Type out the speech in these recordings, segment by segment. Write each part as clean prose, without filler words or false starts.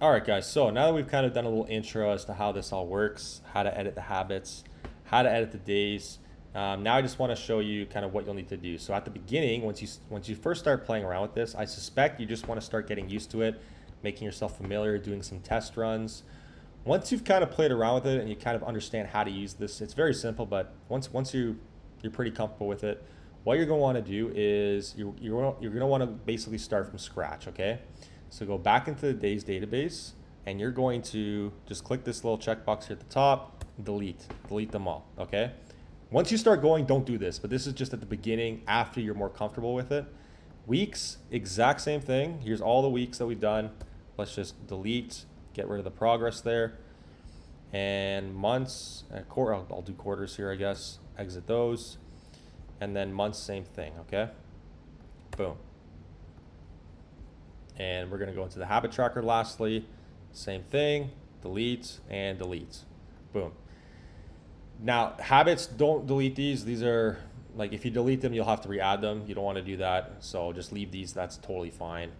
All right, guys. So now that we've kind of done a little intro as to how this all works, how to edit the habits, how to edit the days, now I just want to show you kind of what you'll need to do. So at the beginning, once you first start playing around with this, I suspect you just want to start getting used to it, making yourself familiar, doing some test runs. Once you've kind of played around with it and you kind of understand how to use this, it's very simple. But once you're pretty comfortable with it, what you're going to want to do is you're going to want to basically start from scratch. Okay. So go back into the days database and you're going to just click this little checkbox here at the top, delete them all, okay? Once you start going, don't do this, but this is just at the beginning after you're more comfortable with it. Weeks, exact same thing. Here's all the weeks that we've done. Let's just delete, get rid of the progress there. And months, I'll do quarters here, I guess. Exit those. And then months, same thing, okay? Boom. And we're going to go into the habit tracker lastly. Same thing, delete and delete. Boom. Now, habits, don't delete these. These are, like, if you delete them, you'll have to re-add them. You don't want to do that. So just leave these. That's totally fine.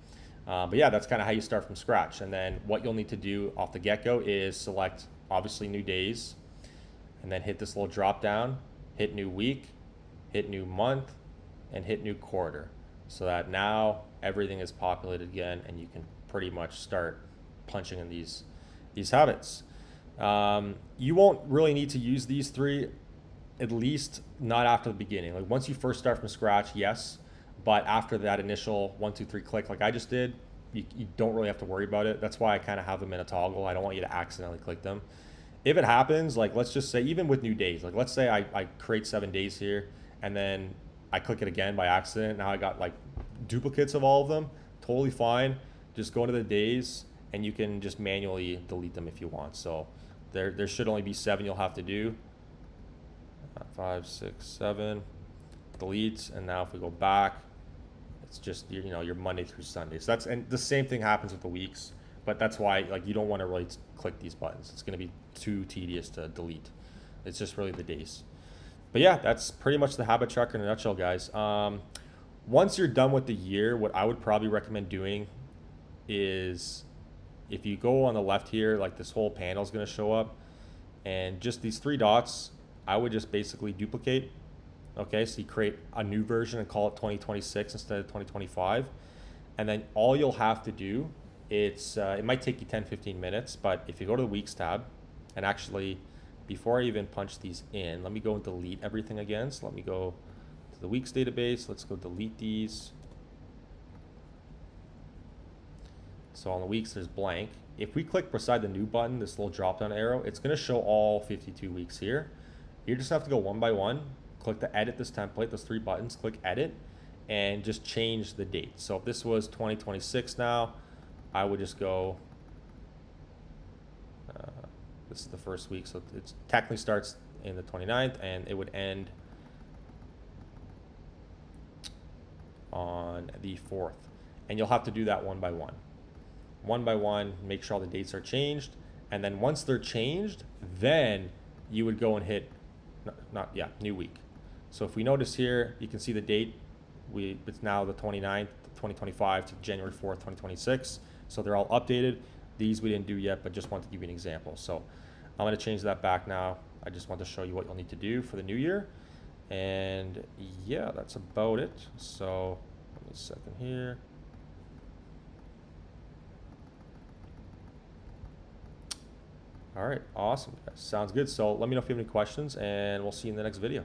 But yeah, that's kind of how you start from scratch. And then what you'll need to do off the get-go is select, obviously, new days. And then hit this little drop down, hit new week, hit new month, and hit new quarter. So that now everything is populated again and you can pretty much start punching in these habits. You won't really need to use these three, at least not after the beginning. Like once you first start from scratch, yes, but after that initial 1, 2, 3 click like I just did, you don't really have to worry about it. That's why I kind of have them in a toggle. I don't want you to accidentally click them. If it happens, like let's just say even with new days, like let's say I create 7 days here and then I click it again by accident. Now I got like duplicates of all of them. Totally fine. Just go into the days and you can just manually delete them if you want. So there should only be 7 you'll have to do. 5, 6, 7. Delete. And now if we go back, it's just your Monday through Sunday. So and the same thing happens with the weeks. But that's why like you don't want to really click these buttons. It's going to be too tedious to delete. It's just really the days. But yeah, that's pretty much the habit tracker in a nutshell, guys. Once you're done with the year, what I would probably recommend doing is if you go on the left here, like this whole panel is going to show up and just these 3 dots, I would just basically duplicate. Okay, so you create a new version and call it 2026 instead of 2025. And then all you'll have to do, it might take you 10-15 minutes, but if you go to the weeks tab and actually before I even punch these in, let me go and delete everything again. So let me go to the weeks database. Let's go delete these. So on the weeks, there's blank. If we click beside the new button, this little drop down arrow, it's going to show all 52 weeks here. You just have to go one by one, click the edit this template, those 3 buttons, click edit, and just change the date. So if this was 2026 now, I would just go, this is the first week, so it technically starts in the 29th and it would end on the 4th. And you'll have to do that one by one. One by one, make sure all the dates are changed. And then once they're changed, then you would go and hit, new week. So if we notice here, you can see the date. It's now the 29th, 2025 to January 4th, 2026. So they're all updated. These we didn't do yet, but just wanted to give you an example. So I'm going to change that back now. I just want to show you what you'll need to do for the new year. And yeah, that's about it. So give me a second here. All right, awesome. Sounds good. So let me know if you have any questions, and we'll see you in the next video.